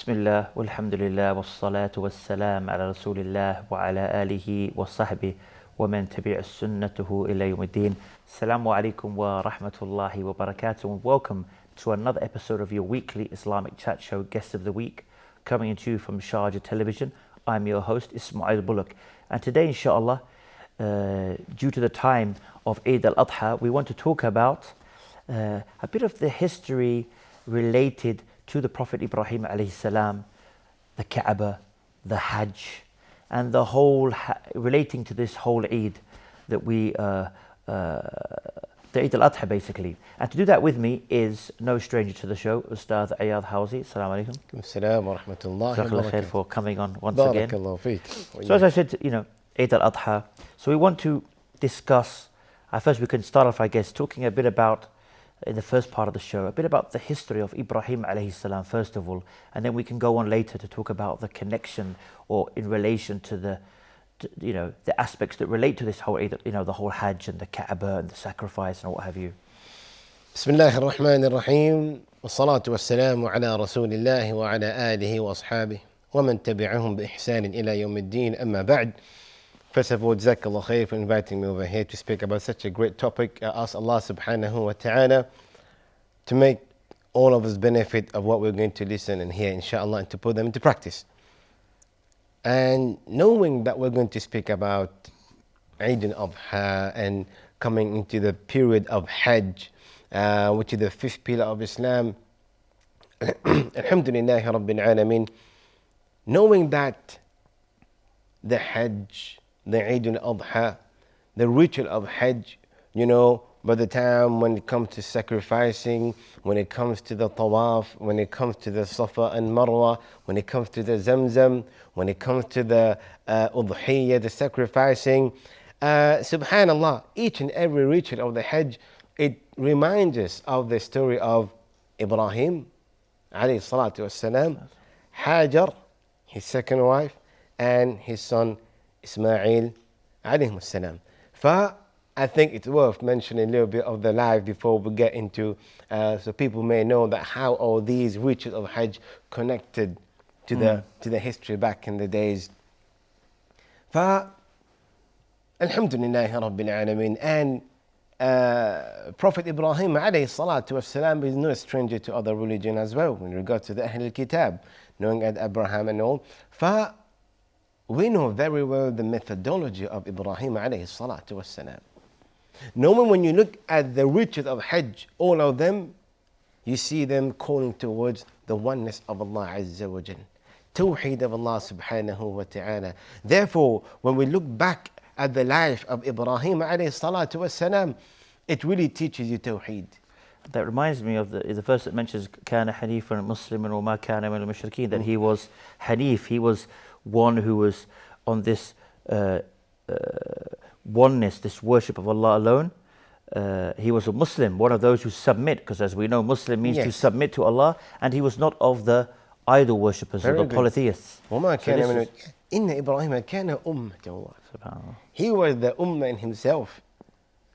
Bismillah, walhamdulillah, wassalatu wassalam ala rasulillah wa ala alihi wa sahbihi wa man tabi'a sunnatuhu ila yawmiddin. Assalamu alaikum wa rahmatullahi wa barakatuh, and welcome to another episode of your weekly Islamic chat show, Guest of the Week, coming to you from Sharjah television. I'm your host, Ismail Bullock, and today, inshallah, due to the time of Eid al-Adha, we want to talk about a bit of the history related to the Prophet Ibrahim alayhi salam, the Kaaba, the Hajj, and the whole relating to this whole Eid that we the Eid al-Adha basically. And to do that with me is no stranger to the show, Ustadh Ayaz Housee. Assalamu alaikum. Assalamu wa rahmatullahi wa Jazakallah khair for coming on once again. Barakallahu feek. So as I said, Eid al-Adha. So we want to discuss, first we can start off, I guess, talking a bit about, in the first part of the show, a bit about the history of Ibrahim alayhi salam, first of all, and then we can go on later to talk about the connection or in relation to the aspects that relate to this whole Eid, the whole Hajj and the Kaaba and the sacrifice and what have you. Bismillah ar-Rahman ar-Rahim. Wassalatu wassalamu ala Rasulillah wa ala alihi wa ashabihi wa man tabi'ahum bi ihsanin ila yawmiddin, amma ba'd. First of all, Jazakallah khair for inviting me over here to speak about such a great topic. I ask Allah subhanahu wa ta'ala to make all of us benefit of what we're going to listen and hear, inshallah, and to put them into practice. And knowing that we're going to speak about Eid al-Adha and coming into the period of Hajj, which is the fifth pillar of Islam, Alhamdulillah Rabbil Alameen, knowing that the Hajj, the Eid al-Adha, the ritual of Hajj, by the time when it comes to sacrificing, when it comes to the tawaf, when it comes to the Safa and Marwa, when it comes to the Zamzam, when it comes to the udhiyah, the sacrificing, subhanallah, each and every ritual of the Hajj, it reminds us of the story of Ibrahim, alayhi salatu wassalam, Hajar, his second wife, and his son Ismail, alayhi salam. I think it's worth mentioning a little bit of the life before we get into, so people may know that how all these rituals of Hajj connected to the history back in the days. Alhamdulillah Rabbil Alameen, and Prophet Ibrahim alayhi salatu wasalam is no stranger to other religion as well in regard to the Ahlul Kitab, knowing Abraham and all. We know very well the methodology of Ibrahim alayhi salatu wasalam. Knowing when you look at the rituals of Hajj, all of them, you see them calling towards the oneness of Allah Azza wa Jal, Tawheed of Allah subhanahu wa ta'ala. Therefore, when we look back at the life of Ibrahim alayhi salatu wasalam, it really teaches you Tawheed. That reminds me of the verse that mentions كَانَ حَنِيفًا مُسْلِمًا وَمَا كَانَ مِنَ الْمُشْرِكِينَ, that he was Hanif, he was one who was on this oneness, this worship of Allah alone. He was a Muslim, one of those who submit, because as we know, Muslim means to submit to Allah, and he was not of the idol worshippers or the polytheists. إِنَّ إِبْرَاهِيمَ كَانَ أُمَّةً. He was the ummah in himself.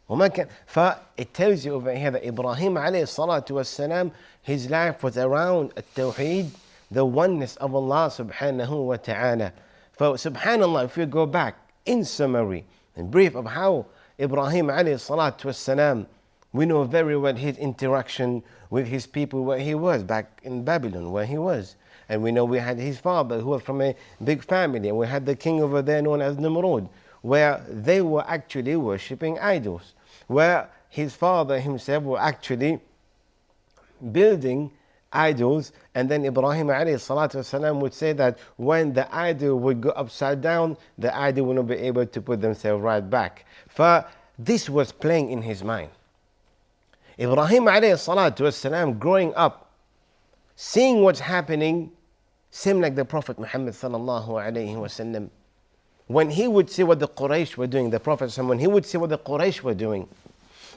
It tells you over here that Ibrahim alayhi salatu wassalam, his life was around at-Tawheed, the oneness of Allah subhanahu wa ta'ala. Subhanallah, if we go back in summary and brief of how Ibrahim alayhi salatu wassalam, we know very well his interaction with his people where he was back in Babylon, where he was. And we know we had his father who was from a big family, and we had the king over there known as Nimrod, where they were actually worshipping idols, where his father himself were actually building idols, and then Ibrahim alayhi salatu wasalam would say that when the idol would go upside down, the idol would not be able to put themselves right back. For this was playing in his mind. Ibrahim alayhi salatu wasalam, growing up, seeing what's happening, seemed like the Prophet Muhammad sallallahu alayhi wasallam. When he would see what the Quraysh were doing, the Prophet, when he would see what the Quraysh were doing,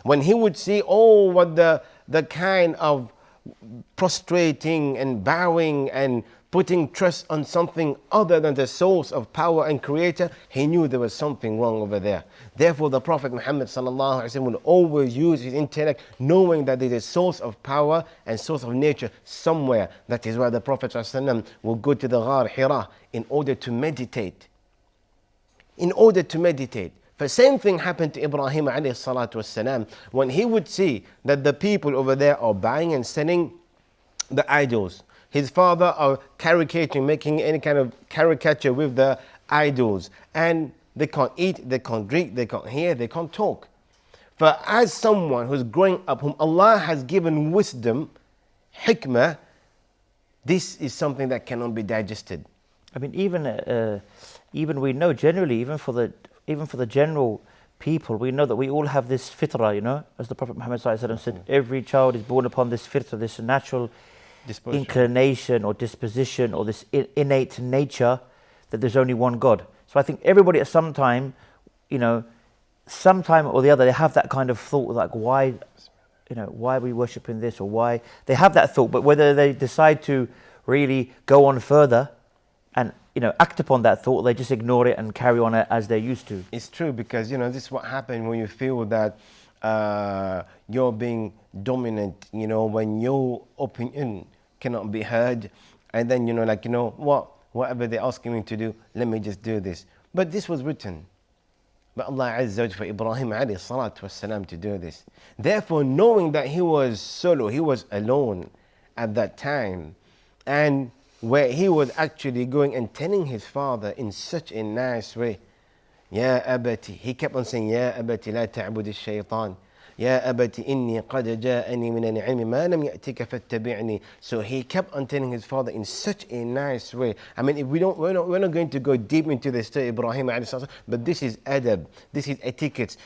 when he would see what the kind of prostrating and bowing and putting trust on something other than the source of power and creator, he knew there was something wrong over there. Therefore, the Prophet Muhammad sallallahu alaihi wasallam would always use his intellect, knowing that there is a source of power and source of nature somewhere. That is why the Prophet sallallahu alaihi wasallam will go to the Ghar Hira in order to meditate. In order to meditate. The same thing happened to Ibrahim alayhi salatu wasalam, when he would see that the people over there are buying and selling the idols. His father are caricaturing, making any kind of caricature with the idols. And they can't eat, they can't drink, they can't hear, they can't talk. For as someone who's growing up, whom Allah has given wisdom, hikmah, this is something that cannot be digested. I mean, even we know generally, even for the general people, we know that we all have this fitrah, you know, as the Prophet Muhammad sallallahu alaihi wasallam said, every child is born upon this fitrah, this natural inclination or disposition or this innate nature that there's only one God. So I think everybody at some time, you know, sometime or the other, they have that kind of thought, like why are we worshipping this, or why they have that thought, but whether they decide to really go on further and, you know, act upon that thought, they just ignore it and carry on as they're used to. It's true, because, you know, this is what happens when you feel that you're being dominant, you know, when your opinion cannot be heard, and then, you know, like, you know, whatever they're asking me to do, let me just do this. But this was written by Allah Azza wa Jalla for Ibrahim alayhi salatu wasalam to do this. Therefore, knowing that he was solo, he was alone at that time, and where he was actually going and telling his father in such a nice way, Ya abati, he kept on saying, Ya abati la ta'bud al-shaytan, Ya abati inni qad ja'ani min al-'ilmi ma lam ya'tika fattabi'ni. So he kept on telling his father in such a nice way. I mean, if we're not going to go deep into the story of Ibrahim alayhi salam, but this is adab, this is etiquette.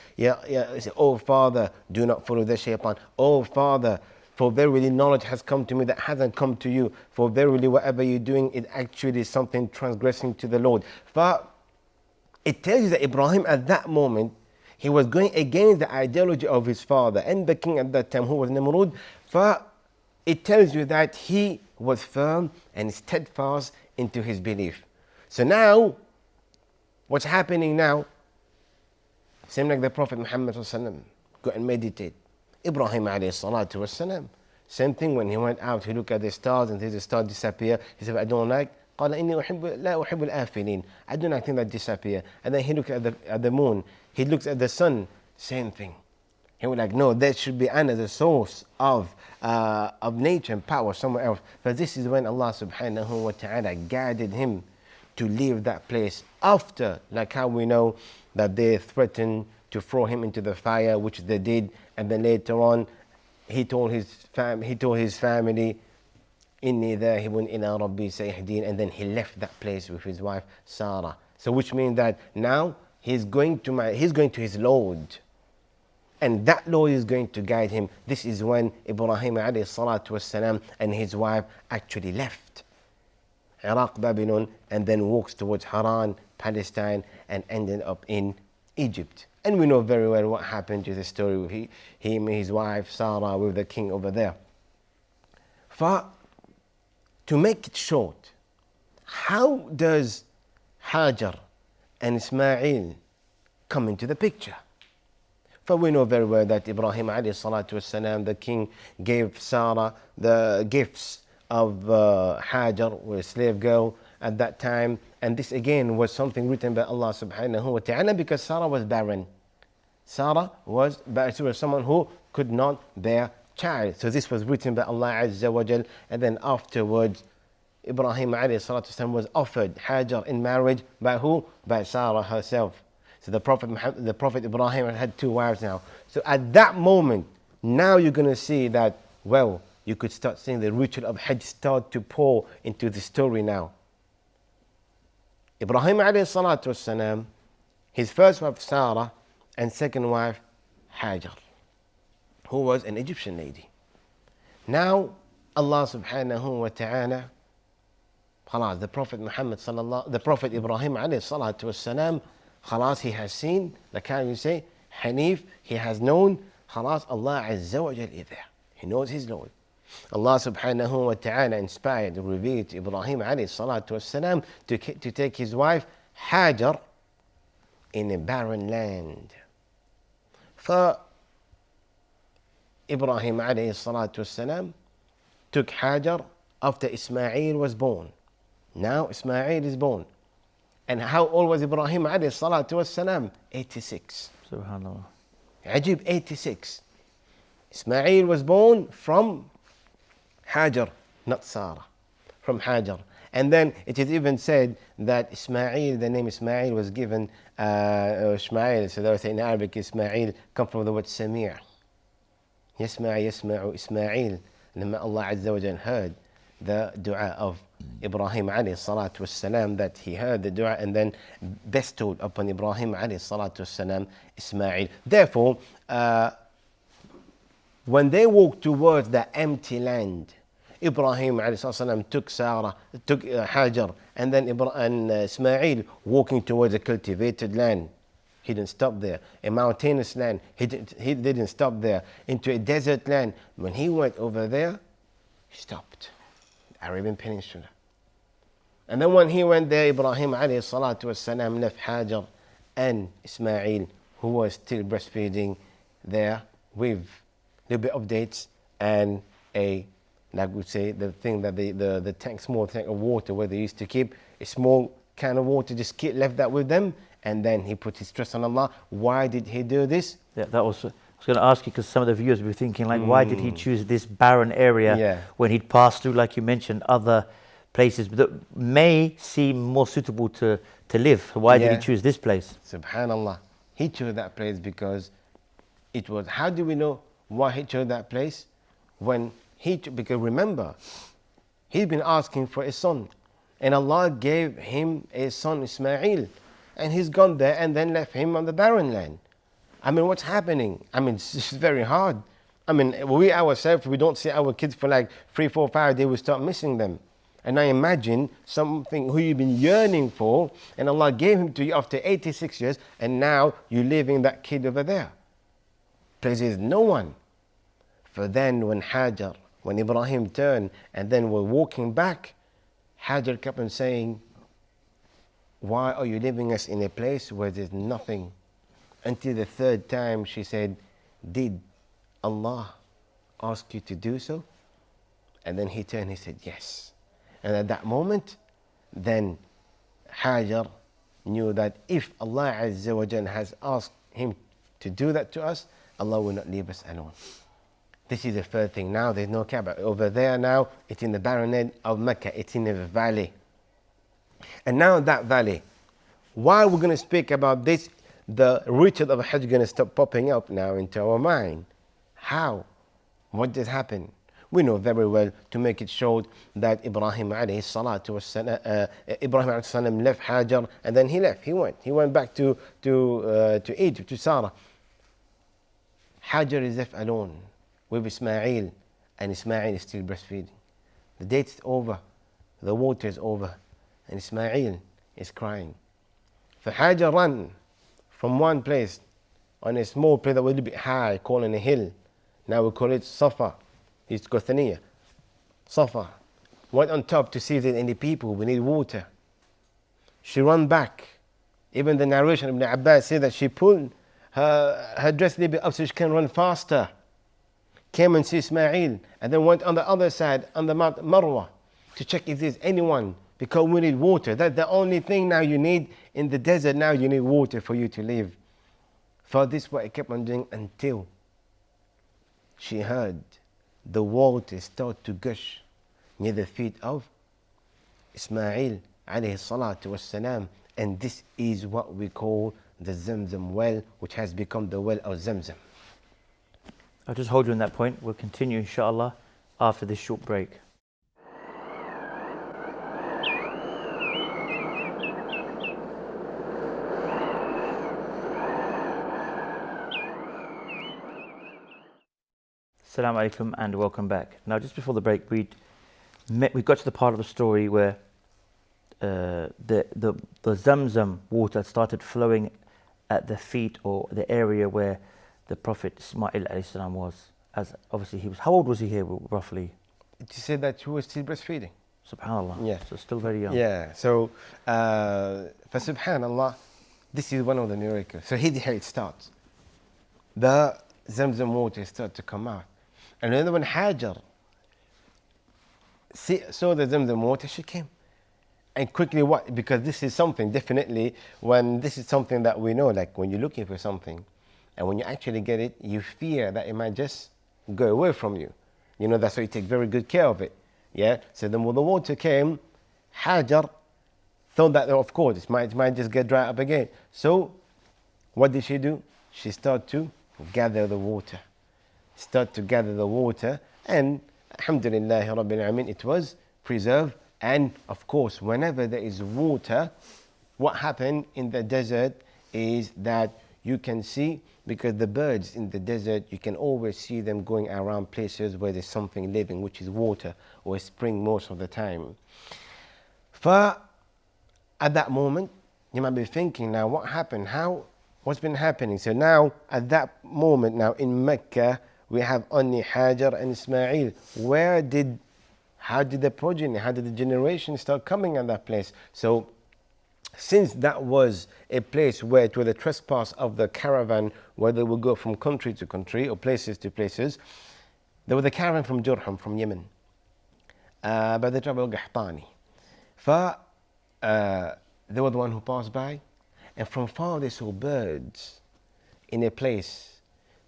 Oh father, do not follow the shaytan. Oh father, for verily knowledge has come to me that hasn't come to you. For verily whatever you're doing is actually something transgressing to the Lord. For it tells you that Ibrahim at that moment, he was going against the ideology of his father and the king at that time, who was Nimrud. For it tells you that he was firm and steadfast into his belief. So now, what's happening now? Same like the Prophet Muhammad go and meditate. Ibrahim alayhi salatu wasalam, same thing when he went out, he looked at the stars and the stars disappear. He said, I don't like. قال إني لا أحب الآفلين. I do not think that disappear. And then he looked at the moon. He looks at the sun. Same thing. He was like, no, there should be another source of nature and power somewhere else. But this is when Allah subhanahu wa ta'ala guided him to leave that place after, like how we know that they threatened to throw him into the fire, which they did, and then later on, he told his family, Inni dhahibun ila rabbi sayahdin, and then he left that place with his wife Sarah. So which means that now he's going to his Lord, and that Lord is going to guide him. This is when Ibrahim alayhi salatu wasalam and his wife actually left Iraq, Babylon, and then walks towards Haran, Palestine, and ended up in Egypt. And we know very well what happened to the story with him and his wife Sarah with the king over there. To make it short, how does Hajar and Ismail come into the picture? For we know very well that Ibrahim alayhi salatu wasalam, the king, gave Sarah the gifts of Hajar, a slave girl at that time. And this again was something written by Allah subhanahu wa ta'ala, because Sarah was barren. Sarah was someone who could not bear child. So this was written by Allah Azza wa Jal, and then afterwards Ibrahim alayhi salatu wasalam was offered Hajar in marriage by who? By Sarah herself. So the Prophet Ibrahim had two wives now. So at that moment, now you're going to see that, well, you could start seeing the ritual of Hajj start to pour into the story now. Ibrahim alayhi salatu wasalam, his first wife Sarah, and second wife Hajar, who was an Egyptian lady. Now Allah subhanahu wa ta'ala, the Prophet Muhammad the Prophet Ibrahim alayhi salatu wasalam, he has seen, like how you say, Hanif, he has known, Allah Azza wa Jal is there. He knows his Lord. Allah subhanahu wa ta'ala inspired, revealed to Ibrahim alayhi salatu wasalam to take his wife Hajar in a barren land. For Ibrahim alayhi salatu wasalam took Hajar after Ismail was born. Now Ismail is born. And how old was Ibrahim alayhi salatu wasalam? 86. Subhanallah. Ajib, 86. Ismail was born from Hajar, not Sarah, from Hajar. And then it is even said that Ismail, the name Ismail was given, Ismail, so they would say in Arabic, Ismail come from the word Sami'. يسمع Ismail. لما Allah Azza wa Jal heard the dua of Ibrahim alayhi salatu wassalam, that he heard the dua and then bestowed upon Ibrahim alayhi salatu wassalam Ismail. Therefore, when they walked towards the empty land, Ibrahim alayhi salatu wassalam took Hajar, and then Ismail walking towards a cultivated land. He didn't stop there. A mountainous land, he didn't stop there. Into a desert land. When he went over there, he stopped. The Arabian Peninsula. And then when he went there, Ibrahim alayhi salatu wassalam left Hajar and Ismail, who was still breastfeeding there, with a little bit of dates and a, like we say, the thing that the tank, small tank of water where they used to keep a small can of water, just left that with them. And then he put his trust on Allah. Why did he do this? Yeah, that was. I was going to ask you, because some of the viewers were thinking, like, why did he choose this barren area when he'd passed through, like you mentioned, other places that may seem more suitable to live? Why did he choose this place? Subhanallah. He chose that place because it was. How do we know why he chose that place? Because remember, he'd been asking for a son, and Allah gave him a son, Ismail. And he's gone there and then left him on the barren land. I mean, what's happening? I mean, it's very hard. I mean, we ourselves, we don't see our kids for like 3, 4, 5 days, we start missing them. And I imagine something who you've been yearning for, and Allah gave him to you after 86 years, and now you're leaving that kid over there. Places no one. For then when Ibrahim turned and then were walking back, Hajar kept on saying, why are you leaving us in a place where there's nothing? Until the third time she said, did Allah ask you to do so? And then he turned, he said, yes. And at that moment, then Hajar knew that if Allah Azza wa Jal has asked him to do that to us, Allah will not leave us alone. This is the third thing. Now there's no Kaaba. Over there now, it's in the barren land of Mecca. It's in a valley. And now that valley, while we're going to speak about this, the ritual of Hajj is going to start popping up now into our mind. How? What did happen? We know very well, to make it short, that Ibrahim alayhi salatu wassalam left Hajar, and then he left. He went back to Egypt, to Sarah. Hajar is left alone with Ismail, and Ismail is still breastfeeding. The date is over, the water is over, and Ismail is crying. For Hajar ran from one place on a small place that was a little bit high, called a hill. Now we call it Safa. It's Gothaniya. Safa. Went on top to see if there's any people who need water. She ran back. Even the narration of Ibn Abbas said that she pulled her dress a little bit up so she can run faster. Came and see Ismail, and then went on the other side, on the Mount Marwa, to check if there's anyone, because we need water. That's the only thing now you need in the desert. Now you need water for you to live. For this what I kept on doing until she heard the water start to gush near the feet of Ismail alayhi salatu wassalam. And this is what we call the Zamzam well, which has become the well of Zamzam. I'll just hold you on that point. We'll continue, inshallah, after this short break. Assalamu alaikum and welcome back. Now, just before the break, we got to the part of the story where the Zamzam water started flowing at the feet, or the area where the Prophet Ismail alayhi salam was. As obviously he was, how old was he here roughly? to say that she was still breastfeeding. Subhanallah. Yeah. So still very young. Yeah, so, for subhanallah, this is one of the miracles. So here it starts. The Zamzam water started to come out. And then when Hajar saw the Zamzam water, she came. And quickly what? Because this is something, definitely, when this is something that we know, like when you're looking for something, and when you actually get it, you fear that it might just go away from you. You know, that's why you take very good care of it. Yeah? So then when the water came, Hajar thought that, of course, it might just get dry up again. So what did she do? She started to gather the water. And alhamdulillah rabbil alameen, it was preserved. And of course, whenever there is water, what happened in the desert is that you can see, because the birds in the desert, you can always see them going around places where there's something living, which is water or a spring most of the time. At that moment, you might be thinking, now what happened? What's been happening? So now, at that moment, now in Mecca, we have only Hajar and Ismail. How did the generation start coming at that place? So, since that was a place where it was a trespass of the caravan, where they would go from country to country or places to places, there was a caravan from Jurhum, from Yemen, by the tribe of Qahtani. They were the one who passed by, and from far they saw birds in a place.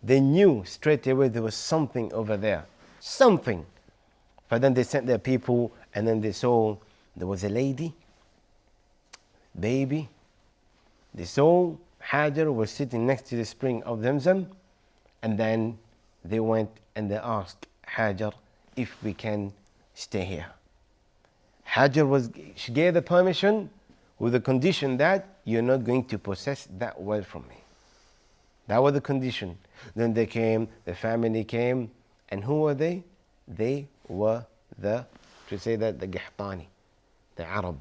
They knew straight away there was something over there. Something. But then they sent their people, and then they saw there was a lady, baby. They saw Hajar was sitting next to the spring of Zamzam, and then they went and they asked Hajar if we can stay here. She gave the permission with the condition that you're not going to possess that well from me. That was the condition. Then they came, the family came, and who were they? They were the Qahtani, the Arab.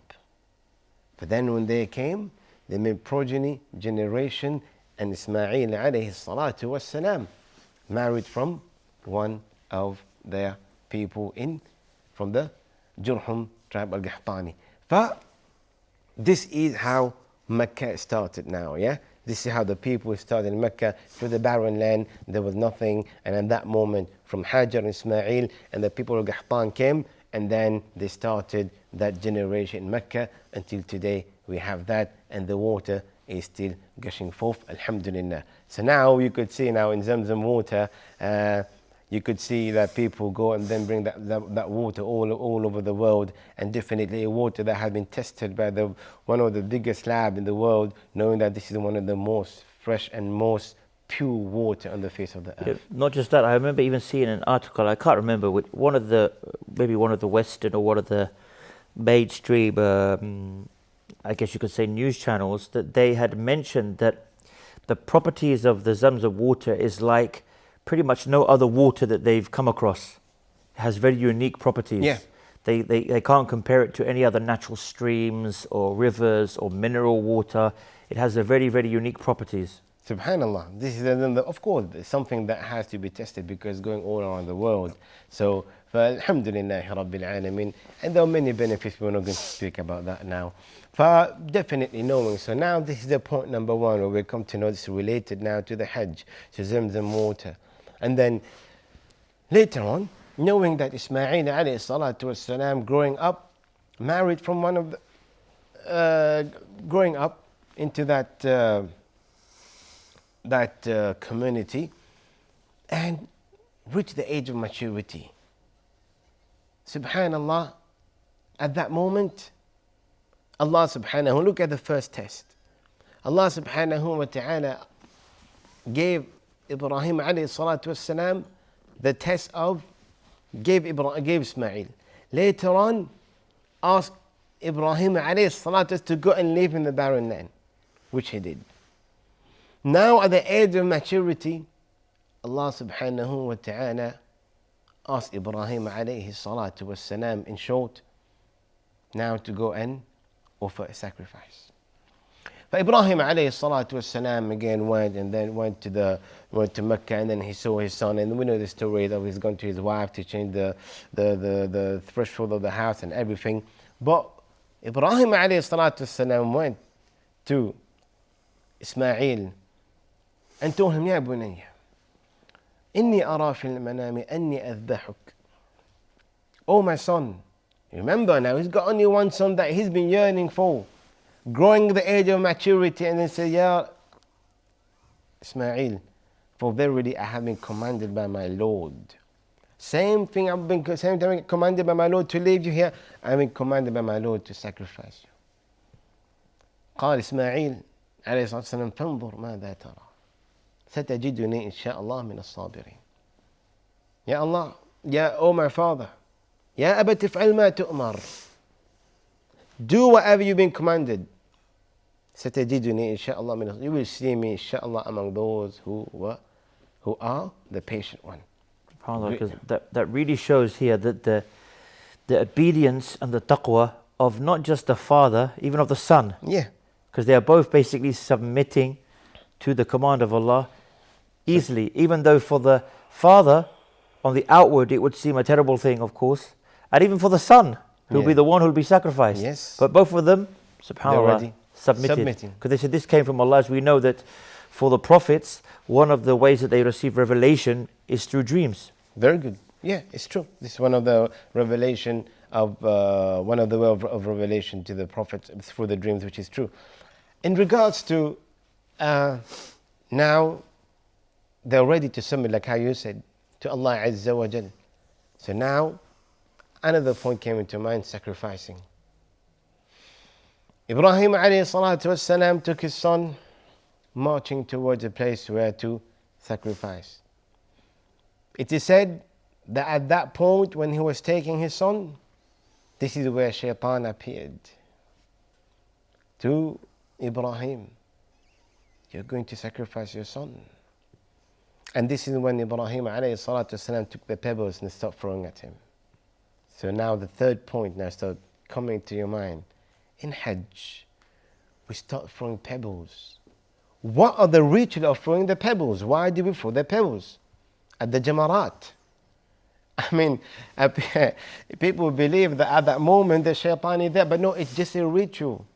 But then when they came, they made progeny, generation, and Ismail alayhi salatu wassalam married from one of their people from the Jurhum tribe al-Qahtani. This is how Mecca started now, yeah? This is how the people started in Mecca. Through the barren land, there was nothing. And at that moment, from Hajar and Ismail, and the people of Qahtan came, and then they started that generation in Mecca. Until today, we have that, and the water is still gushing forth, alhamdulillah. So now you could see now in Zamzam water, you could see that people go and then bring that water all over the world, and definitely a water that has been tested by one of the biggest lab in the world, knowing that this is one of the most fresh and most pure water on the face of the earth. Yeah, not just that, I remember even seeing an article, I can't remember, with maybe one of the Western or one of the mainstream, I guess you could say news channels, that they had mentioned that the properties of the Zamzam water is like pretty much no other water that they've come across. It has very unique properties. Yeah. They can't compare it to any other natural streams or rivers or mineral water. It has a very, very unique properties. Subhanallah. This is, of course, something that has to be tested because it's going all around the world. So, alhamdulillah rabbil alameen. And there are many benefits, we're not going to speak about that now. Definitely knowing. So now this is the point number one, where we come to know this related now to the Hajj, to Zamzam water. And then later on, knowing that Ismail alayhi salatu wassalam growing up, married from one of the, growing up into that community, and reached the age of maturity. Subhanallah, at that moment, Allah subhanahu, look at the first test. Allah subhanahu wa ta'ala gave Ibrahim alayhi salatu wassalam the test of, gave Ismail. Later on, asked Ibrahim alayhi salatu to go and live in the barren land, which he did. Now at the age of maturity, Allah subhanahu wa ta'ala asked Ibrahim alayhi salatu wassalam, in short, now to go and offer a sacrifice. فإبراهيم عليه الصلاة والسلام again went and then went to Mecca, and then he saw his son, and we know the story that he's gone to his wife to change the threshold of the house and everything. But Ibrahim عليه الصلاة والسلام went to Ismail and told him, يا بني إني أرى في المنام أني أذبحك. Oh my son, remember now he's got only one son that he's been yearning for, growing the age of maturity, and then say, Ya Ismail, for verily I have been commanded by my Lord. Same thing commanded by my Lord to leave you here, I've been commanded by my Lord to sacrifice you. قال إسماعيل عليه الصلاة والسلام فانظر ماذا ترى ستجدني إن شاء الله من الصابرين. Ya Allah, oh my father, يا أبت افعل ما تؤمر. Do whatever you've been commanded. ستجدني إن شاء الله من الصابرين. You will see me, inshallah, among those who are the patient one. Because that really shows here that the obedience and the taqwa of not just the father, even of the son. Yeah. Because they are both basically submitting to the command of Allah easily. Even though for the father, on the outward, it would seem a terrible thing, of course. And even for the son, who'll be the one who'll be sacrificed. Yes. But both of them, subhanAllah, submitting. Because they said this came from Allah. As we know that for the prophets, one of the ways that they receive revelation is through dreams. Very good. Yeah, it's true. This is one of the revelation of one of the way of revelation to the prophets through the dreams, which is true. In regards to now, they're ready to submit, like how you said, to Allah Azza wa Jal. So now, another point came into mind: sacrificing. Ibrahim alayhi salatu wassalam took his son, marching towards a place where to sacrifice. It is said that at that point when he was taking his son, this is where Shaitan appeared to Ibrahim. You're going to sacrifice your son. And this is when Ibrahim alayhi salatu wasalam took the pebbles and stopped throwing at him. So now the third point now start coming to your mind. In Hajj, we start throwing pebbles. What are the ritual of throwing the pebbles? Why do we throw the pebbles? At the Jamarat. I mean, people believe that at that moment the shaitan is there, but no, it's just a ritual.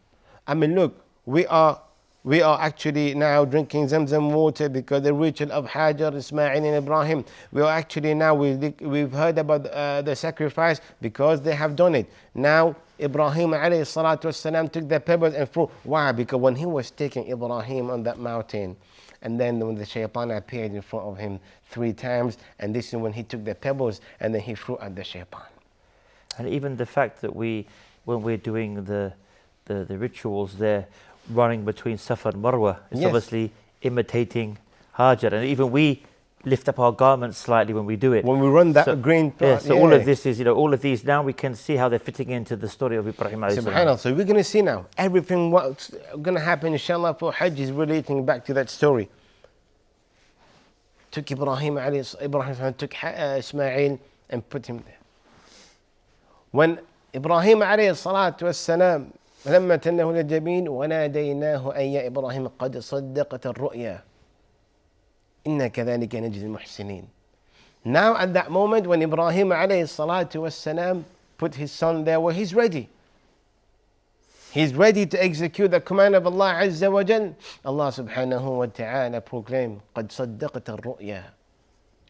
I mean, look, we are actually now drinking Zamzam water because the ritual of Hajar, Ismail and Ibrahim. We are actually now, we've heard about the sacrifice because they have done it. Now, Ibrahim alayhi salatu wasalam took the pebbles and threw. Why? Because when he was taking Ibrahim on that mountain, and then when the shaitan appeared in front of him 3 times, and this is when he took the pebbles and then he threw at the shaitan. And even the fact that when we're doing the rituals there, running between Safa and Marwa, it's obviously imitating Hajar. And even we lift up our garments slightly when we do it. When we run that green part. So all of this is, all of these, now we can see how they're fitting into the story of Ibrahim alayhi salam. SubhanAllah. So we're going to see now everything what's going to happen inshallah for Hajj is relating back to that story. Took Ibrahim took Ismail and put him there. When Ibrahim alayhi salatu wassalam لما تنه للجبين وناديناه أي يا إبراهيم قد صدقت الرؤيا إنا كذلك نجزي المحسنين. Now at that moment when Ibrahim alayhi salatu wassalam put his son there, well, he's ready. He's ready to execute the command of Allah Azza wa Jal. Allah subhanahu wa ta'ala proclaimed, قد صدقت الرؤيا.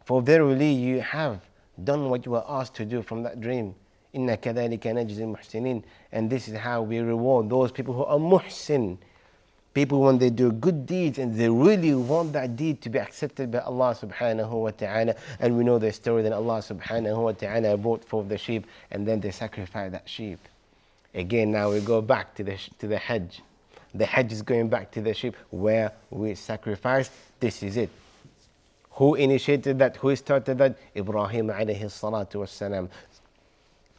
For verily you have done what you were asked to do from that dream. إِنَّا كَذَلِكَ نَجْزِي الْمُحْسِنِينَ. And this is how we reward those people who are muhsin. People when they do good deeds and they really want that deed to be accepted by Allah subhanahu wa ta'ala. And we know the story that Allah subhanahu wa ta'ala brought forth the sheep and then they sacrificed that sheep. Again, now we go back to the Hajj. The Hajj is going back to the sheep where we sacrifice. This is it. Who initiated that? Who started that? Ibrahim alayhi salatu wassalam.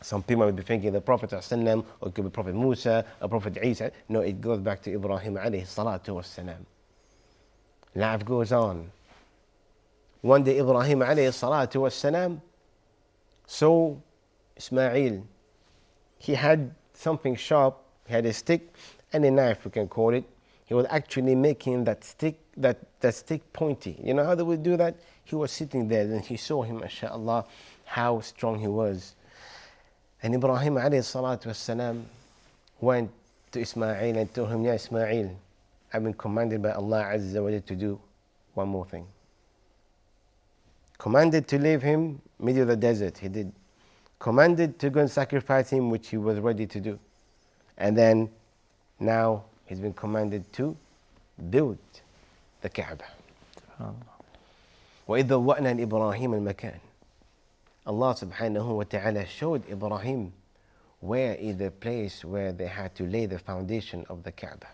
Some people might be thinking the Prophet ﷺ, or it could be Prophet Musa, or Prophet Isa. No, it goes back to Ibrahim alayhi salatu wassalam. Life goes on. One day Ibrahim alayhi salatu wassalam saw Ismail. He had something sharp, he had a stick and a knife, we can call it. he was actually making that stick pointy. You know how they would do that? He was sitting there and he saw him, mashallah, how strong he was. And Ibrahim alayhi salatu wasalam went to Ismail and told him, Ya Ismail, I've been commanded by Allah Azza wa Jalla to do one more thing. Commanded to leave him middle of the desert, he did. Commanded to go and sacrifice him, which he was ready to do. And then now he's been commanded to build the Kaaba. وَإِذَا وَأْنَا لِإِبْرَاهِيمَ الْمَكَانِ. Allah subhanahu wa ta'ala showed Ibrahim where is the place where they had to lay the foundation of the Kaaba.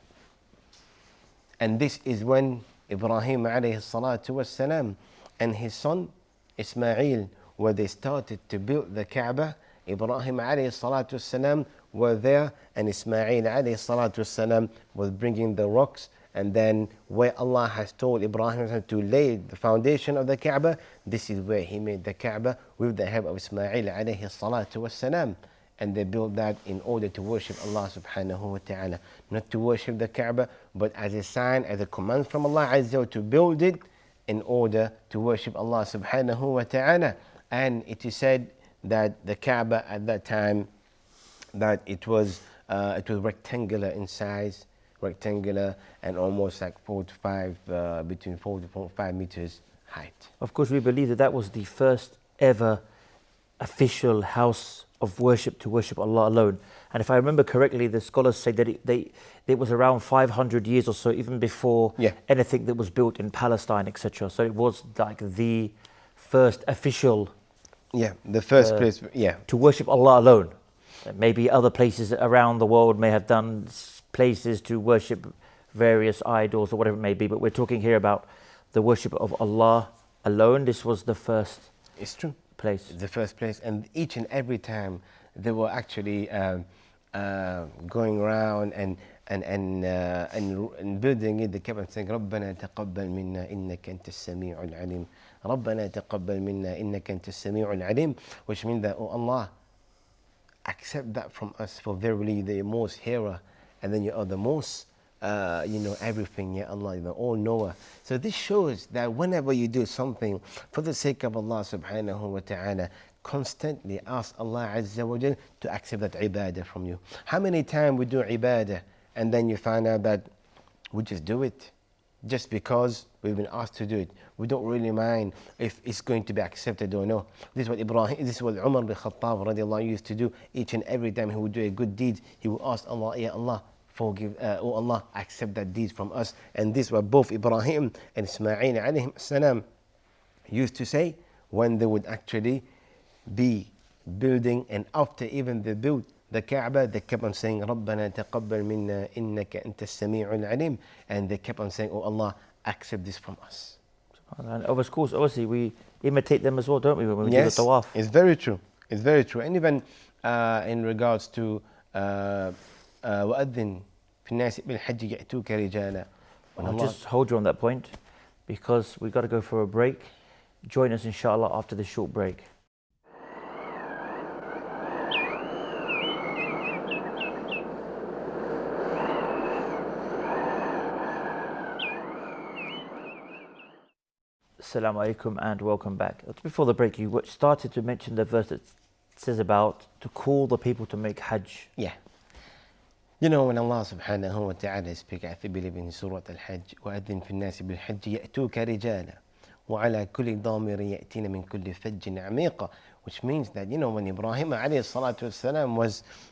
And this is when Ibrahim alayhi salatu wassalam and his son Ismail, where they started to build the Kaaba. Ibrahim alayhi salatu wassalam were there, and Ismail alayhi salatu wassalam was bringing the rocks. And then where Allah has told Ibrahim to lay the foundation of the Kaaba, this is where he made the Kaaba with the help of Ismail alayhi salatu wassalam. And they built that in order to worship Allah subhanahu wa ta'ala. Not to worship the Kaaba, but as a sign, as a command from Allah Azza wa to build it in order to worship Allah subhanahu wa ta'ala. And it is said that the Kaaba at that time, that it was rectangular in size, rectangular, and almost like 4 to 5, between 4 to 5 meters height. Of course, we believe that that was the first ever official house of worship to worship Allah alone. And if I remember correctly, the scholars say that it was around 500 years or so, even before anything that was built in Palestine, etc. So it was like the first official the first place to worship Allah alone. Maybe other places around the world may have done places to worship various idols or whatever it may be, but we're talking here about the worship of Allah alone. This was the first place. The first place, and each and every time they were actually going around and building it. They kept saying, "ربنا تقبل منا إنك أنت السميع العليم. ربنا تقبل منا إنك أنت السميع العليم," which means that, oh Allah, accept that from us, for verily the most hearer, and then you are the most everything, ya Allah, the all-knower. So this shows that whenever you do something for the sake of Allah subhanahu wa ta'ala, constantly ask Allah Azza wa Jal to accept that ibadah from you. How many times we do ibadah and then you find out that we just do it just because we've been asked to do it. We don't really mind if it's going to be accepted or no. This is what Umar bin Khattab radiallahu anhu used to do. Each and every time he would do a good deed, he would ask Allah, Ya Allah, forgive, oh Allah, accept that deed from us. And this was both Ibrahim and Ismail alayhim salam used to say when they would actually be building, and after even they built the Kaaba, they kept on saying, رَبَّنَا تَقَبَّلْ مِنَّا إِنَّكَ أَنْتَ السَّمِيعُ الْعَلِيمُ, and they kept on saying, oh Allah, accept this from us. And of course, obviously, we imitate them as well, don't we, when we do the tawaf? It's very true. It's very true. And even in regards to وَأَذِّن فِي النَّاسِ بِالْحَجِّ يَأْتُوكَ رِجَالًا. I'll just hold you on that point, because we've got to go for a break. Join us, inshallah, after this short break. Assalamu alaikum and welcome back. Before the break, you started to mention the verse that says about to call the people to make Hajj. Yeah. You know, when Allah subhanahu wa ta'ala speaks, I believe in Surah Al-Hajj, وَأَذِّن فِي النَّاسِ بِالْحَجِّ يَأْتُوكَ رِجَالًا وَعَلَى كُلِّ ضَامِرٍ يَأْتِينَ مِنْ كُلِّ فَجٍّ عَمِيقٍ, which means that, you know, when Ibrahim alayhi salatu wasalam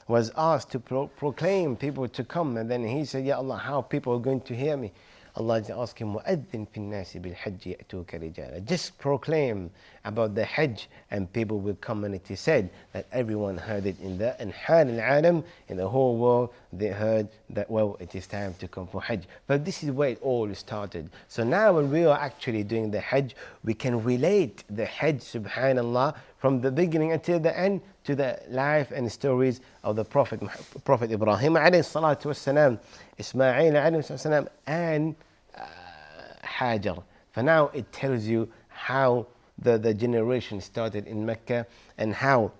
was asked to proclaim people to come, and then he said, Ya Allah, how people are going to hear me? Allah asked him, وَأَذِّن فِي النَّاسِ بِالْحَجِّ يَأْتُوكَ رِجَالًا. Just proclaim about the Hajj and people will come. And it is said that everyone heard it in Anhar al-Alam, in the whole world, they heard that, well, it is time to come for Hajj. But this is where it all started. So now when we are actually doing the Hajj, we can relate the Hajj, subhanallah, from the beginning until the end to the life and stories of the Prophet Ibrahim alayhi salatu wassalam, Ismail alayhi salam, and Hajar. For now it tells you how the generation started in Mecca and how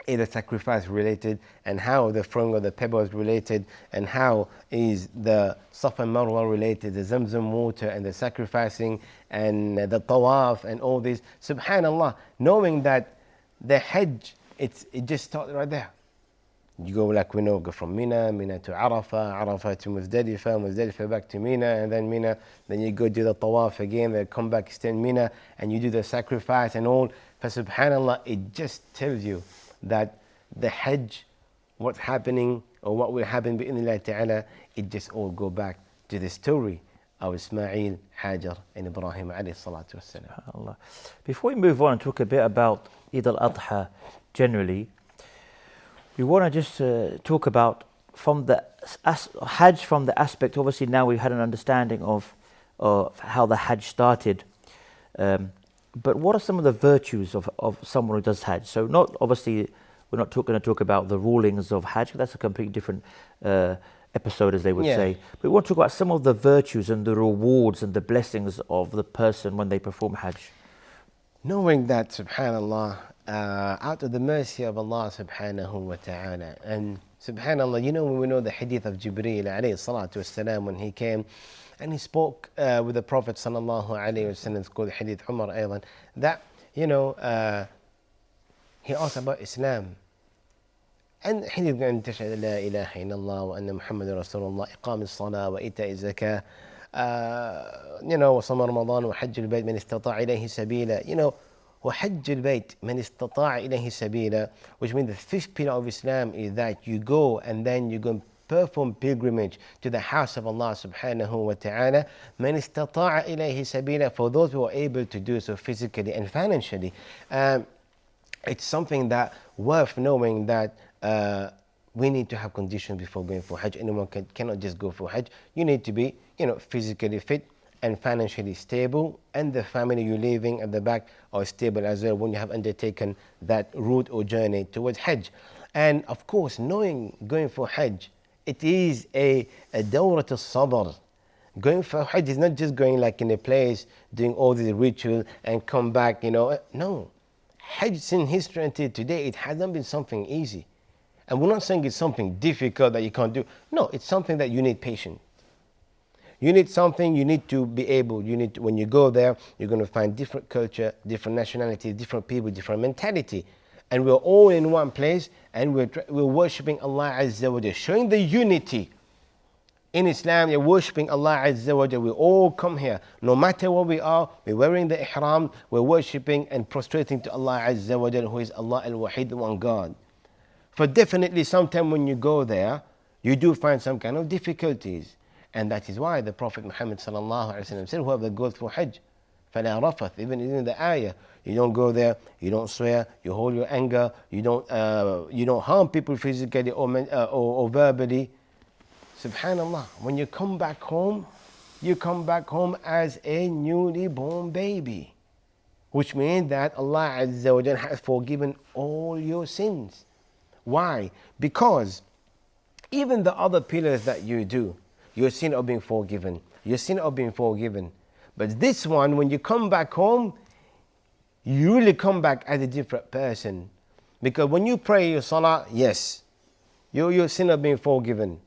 is the sacrifice related, and how the throwing of the pebbles related, and how is the Safa and Marwa related, the Zamzam water and the sacrificing and the tawaf and all this. Subhanallah, knowing that the Hajj, it just started right there. You go, like we know, go from Mina to Arafah, Arafah to Muzdalifah, Muzdalifah back to Mina, and then Mina, then you go do the tawaf again, then come back, stay in Mina, and you do the sacrifice and all. For subhanallah, it just tells you that the Hajj, what's happening or what will happen bi'idhnillah ta'ala, it just all go back to the story of Ismail, Hajar and Ibrahim alayhi salatu wassalam. Before we move on and talk a bit about Eid al-Adha generally, we want to just talk about from the Hajj from the aspect, obviously now we've had an understanding of how the Hajj started, but what are some of the virtues of someone who does Hajj? So not obviously, we're not going to talk about the rulings of Hajj, that's a completely different episode, as they would say. But we want to talk about some of the virtues and the rewards and the blessings of the person when they perform Hajj. Knowing that, subhanallah, out of the mercy of Allah subhanahu wa ta'ala, and subhanallah, you know, when we know the hadith of Jibreel alayhi salatu wasalam, when he came and he spoke with the Prophet sallallahu alayhi wasallam, it's called hadith Umar aydan, that, you know, he asked about Islam. And hadith قال تشهد لا إله إلا الله وأن محمد رسول الله إقام الصلاة وإيتاء الزكاة you know وصوم رمضان وحج البيت من استطاع إليه سبيلا, you know, وحج البيت من استطاع إليه سبيلا, which means the fifth pillar of Islam is that you go and then you go and perform pilgrimage to the house of Allah subhanahu wa ta'ala, من استطاع إليه سبيلا, for those who are able to do so physically and financially. It's something that worth knowing that we need to have conditions before going for Hajj. Anyone cannot just go for Hajj. You need to be, you know, physically fit and financially stable, and the family you're leaving at the back are stable as well when you have undertaken that route or journey towards Hajj. And of course, knowing going for Hajj, it is a dawrat al-sabr. Going for Hajj is not just going like in a place, doing all these rituals and come back, you know. No. Hajj in history until today, it hasn't been something easy. And we're not saying it's something difficult that you can't do. No, it's something that you need patience. You need something, you need to be able, you need to, when you go there, you're going to find different culture, different nationality, different people, different mentality. And we're all in one place, and we're worshipping Allah Azza wa Jalla, showing the unity. In Islam, you're worshipping Allah Azza wa Jalla. We all come here, no matter where we are, we're wearing the ihram, we're worshipping and prostrating to Allah Azza wa Jalla, who is Allah al-Wahid, the one God. For definitely sometime when you go there, you do find some kind of difficulties. And that is why the Prophet Muhammad sallallahu alaihi wasallam said, whoever goes for Hajj, فَلَا رَفَث, even in the ayah, you don't go there, you don't swear, you hold your anger, you don't harm people physically or verbally. Subhanallah, when you come back home, you come back home as a newly born baby, which means that Allah Azza wa Jalla has forgiven all your sins. Why? Because even the other pillars that you do, your sin are being forgiven. Your sin are being forgiven. But this one, when you come back home, you really come back as a different person. Because when you pray your salah, yes, your sin are being forgiven.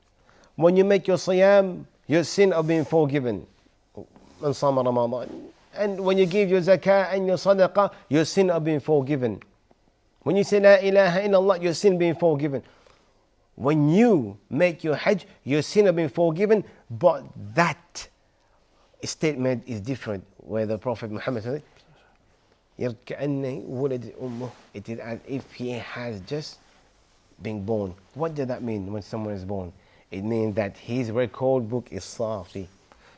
When you make your siyam, your sin are being forgiven. And when you give your zakah and your sadaqah, your sin are being forgiven. When you say La ilaha illallah, your sin being forgiven. When you make your Hajj, your sin are being forgiven, but that statement is different, where the Prophet Muhammad said, it is as if he has just been born. What does that mean when someone is born? It means that his record book is safi,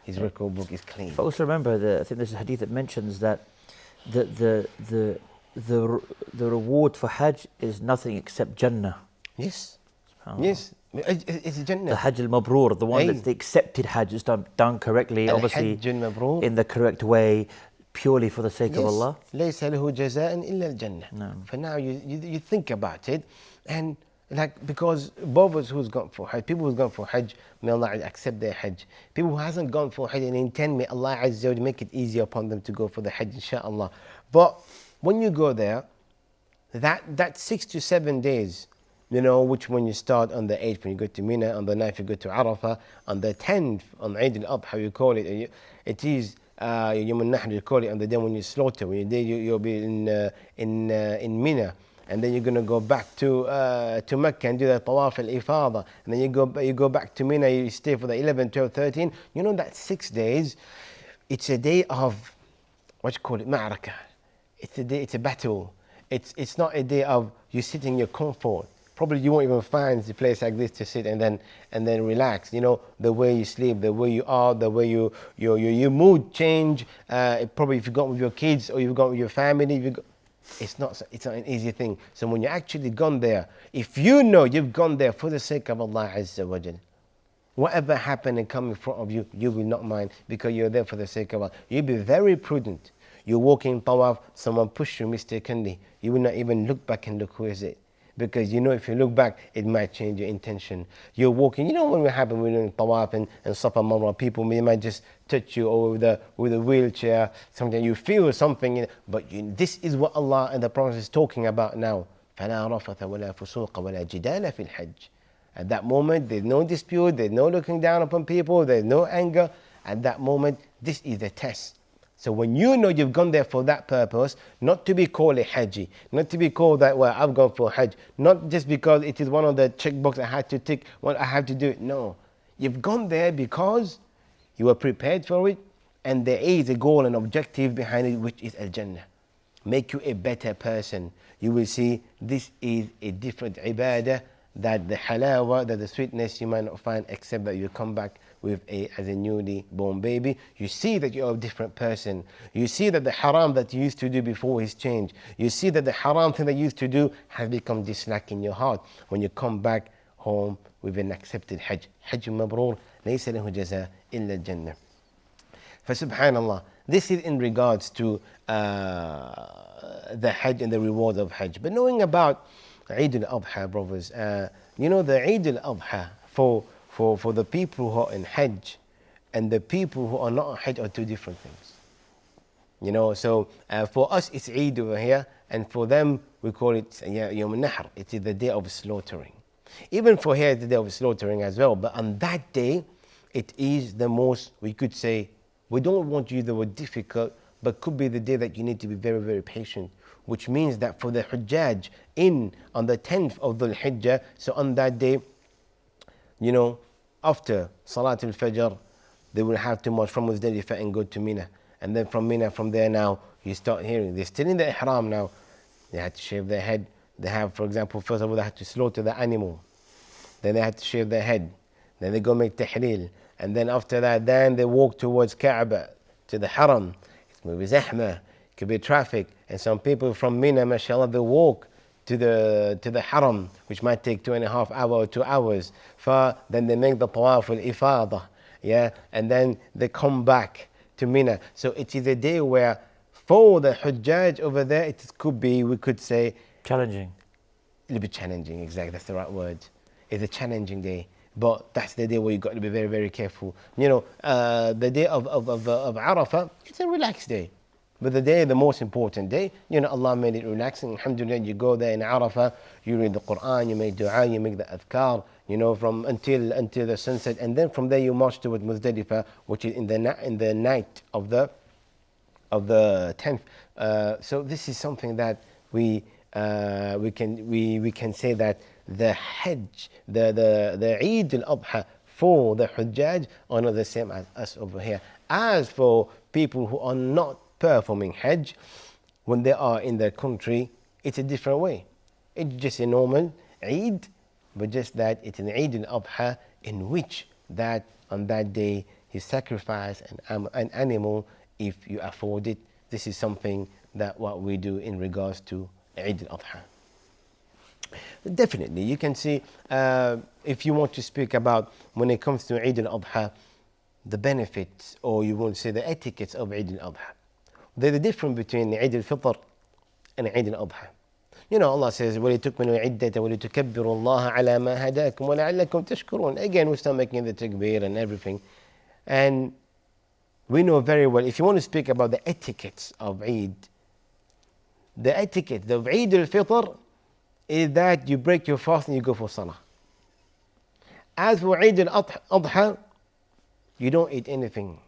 his record book is clean. But also remember, I think there's a hadith that mentions that the reward for Hajj is nothing except Jannah. Yes. Yes, it's Jannah. The Hajj al-Mabrur, the one that's the accepted Hajj, is done correctly, obviously in the correct way, purely for the sake of Allah. ليس له جزاء إلا الجنة. No. For now, you think about it, and like, because both of us who's gone for Hajj, people who's gone for Hajj, may Allah accept their Hajj. People who hasn't gone for Hajj and intend, may Allah Azza wa Jalla make it easier upon them to go for the Hajj, inshaAllah. But when you go there, that 6 to 7 days, which when you start on the 8th, when you go to Mina, on the 9th you go to Arafah, on the 10th, on Eid al-Adha, you call it, it is Yom al-Nahr, you call it on the day when you slaughter. When you'll be in Mina, and then you're going to go back to Mecca and do the Tawaf al-Ifada, and then you go back to Mina, you stay for the 11, 12, 13. That 6 days, it's a day of, what you call it, ma'rakah. It's a battle. It's not a day of you sitting in your comfort. Probably you won't even find a place like this to sit and then relax. The way you sleep, the way you are, the way your mood change. Probably if you've gone with your kids or you've gone with your family, it's not an easy thing. So when you're actually gone there, if you know you've gone there for the sake of Allah Azza wa Jal, whatever happened and come in front of you, you will not mind, because you're there for the sake of Allah. You'll be very prudent. You're walking tawaf, someone pushed you mistakenly. You will not even look back and look who is it. Because if you look back, it might change your intention. You're walking, when we happen, we're doing tawaf and Safa Marwa, people might just touch you, or with a wheelchair, something, you feel something, but this is what Allah and the Prophet is talking about now. فَلَا رَفَثَ وَلَا فُسُوقَ وَلَا جِدَالَ فِي الْحَجِّ. At that moment, there's no dispute, there's no looking down upon people, there's no anger. At that moment, this is the test. So when you know you've gone there for that purpose, not to be called a Hajji, not to be called that, well, I've gone for Hajj, not just because it is one of the checkbox I had to tick, what I have to do. No, you've gone there because you were prepared for it, and there is a goal and objective behind it, which is Al-Jannah. Make you a better person. You will see this is a different ibadah, that the halawa, that the sweetness you might not find, except that you come back as a newly born baby. You see that you're a different person. You see that the haram that you used to do before has changed. You see that the haram thing that you used to do has become dislike in your heart when you come back home with an accepted Hajj. Hajj mabrur, laysa lahu jaza illa al-Jannah. Subhanallah, this is in regards to the Hajj and the rewards of Hajj. But knowing about Eid al-Adha, brothers, the Eid al-Adha for the people who are in Hajj and the people who are not in Hajj are two different things. So for us it's Eid over here, and for them we call it Yom al-Nahr. It is the day of slaughtering. Even for here it's the day of slaughtering as well, but on that day it is the most, we could say, we don't want to use the word difficult, but could be the day that you need to be very, very patient, which means that for the Hujjaj on the 10th of Dhul Hijjah, so on that day, after Salat al-Fajr, they will have to march from Muzdalifah and go to Mina. And then from Mina, from there now, you start hearing, they're still in the Ihram now. They had to shave their head. They have, for example, first of all, they had to slaughter the animal. Then they had to shave their head. Then they go make Tahleel. And then after that, then they walk towards Kaaba, to the Haram. It's maybe Zahma, it could be traffic. And some people from Mina, mashallah, they walk to the Haram, which might take 2.5 hours or 2 hours. Then they make the Tawaf al-Ifada, and then they come back to Mina. So it is a day where, for the Hujjaj over there, it could be, we could say, challenging. A little bit challenging, exactly, that's the right word. It's a challenging day, but that's the day where you've got to be very, very careful. The day of Arafah, it's a relaxed day. But the most important day, Allah made it relaxing. Alhamdulillah, you go there in Arafah, you read the Quran, you make dua, you make the adhkar, from until the sunset, and then from there you march towards Muzdalifah, which is in the night of the 10th. So this is something that we can say that the Hajj, the Eid al-Adha for the Hujjaj are not the same as us over here. As for people who are not performing Hajj, when they are in their country, it's a different way. It's just a normal Eid, but just that it's an Eid al-Adha in which that on that day you sacrifice an animal if you afford it. This is something that what we do in regards to Eid al-Adha. Definitely, you can see if you want to speak about when it comes to Eid al-Adha, the benefits, or you want to say the etiquettes of Eid al-Adha. There's a difference between Eid al-Fitr and Eid al-Adha. Allah says, وَلِتُكْمِلُوا الْعِدَّةَ وَلِتُكَبِّرُوا اللَّهَ عَلَى مَا هَدَاكُمْ وَلَعَلَّكُمْ تَشْكُرُونَ. Again, we start making the takbir and everything. And we know very well, if you want to speak about the etiquettes of Eid, the etiquette, the Eid al-Fitr is that you break your fast and you go for salah. As for Eid al-Adha, you don't eat anything.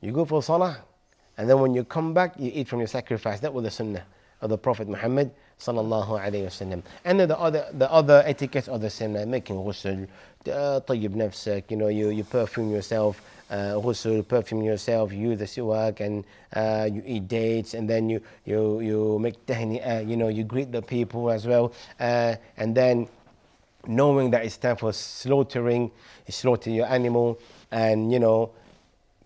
You go for salah, and then when you come back, you eat from your sacrifice. That was the sunnah of the Prophet Muhammad sallallahu alayhi wasallam. And then the other etiquettes are the same, like making ghusl, tayyib nafsak, you perfume yourself, ghusl, perfume yourself, you use the siwak, and you eat dates, and then you make tahni'ah, you greet the people as well, and then knowing that it's time for slaughtering, you slaughter your animal, and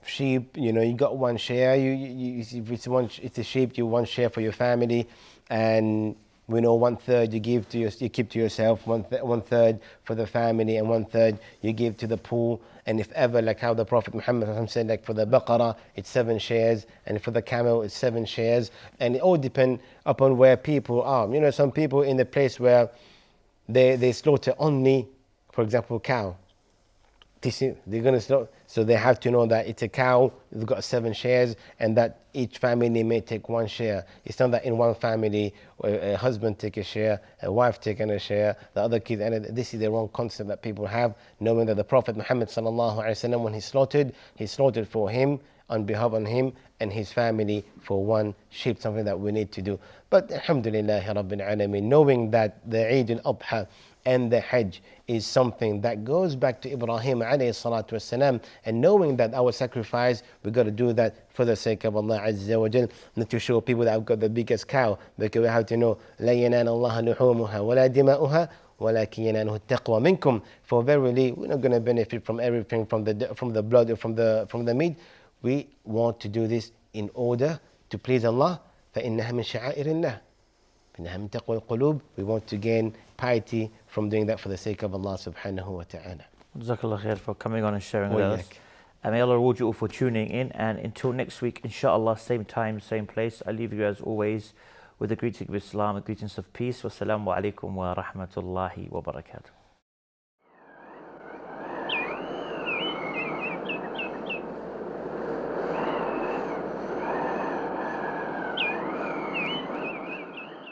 sheep, you got one share. If it's a sheep, you one share for your family, and 1/3 you keep to yourself, one third for the family, and 1/3 you give to the poor. And if ever, like how the Prophet Muhammad said, like for the baqarah it's 7 shares, and for the camel it's 7 shares, and it all depends upon where people are. Some people in the place where they slaughter only, for example, cow. They're going to slaughter, so they have to know that it's a cow, it's got 7 shares, and that each family may take 1 share. It's not that in one family a husband take a share, a wife taking a share, the other kids, and this is the wrong concept that people have, knowing that the Prophet Muhammad sallallahu alaihi wasallam, when he slaughtered for him, on behalf of him and his family, for 1 sheep, something that we need to do. But alhamdulillah rabbil alameen, knowing that the Eid al-Adha and the Hajj is something that goes back to Ibrahim alayhi salatu wasalam, and knowing that our sacrifice, we got to do that for the sake of Allah Azza wa Jal, not to show people that I've got the biggest cow, because we have to know لا ينال الله لحومها ولا دماؤها ولكن يناله التقوى منكم. For verily we're not going to benefit from everything, from the blood or from the meat. We want to do this in order to please Allah. فإنها من شعائر الله. فإنها من تقوى القلوب. We want to gain piety from doing that for the sake of Allah subhanahu wa ta'ala. Jazakallah khair for coming on and sharing with Wa us. And may Allah reward you all for tuning in. And until next week, inshallah, same time, same place, I leave you as always with the greeting of Islam, the greetings of peace. Wassalamu alaikum wa rahmatullahi wa barakatuh.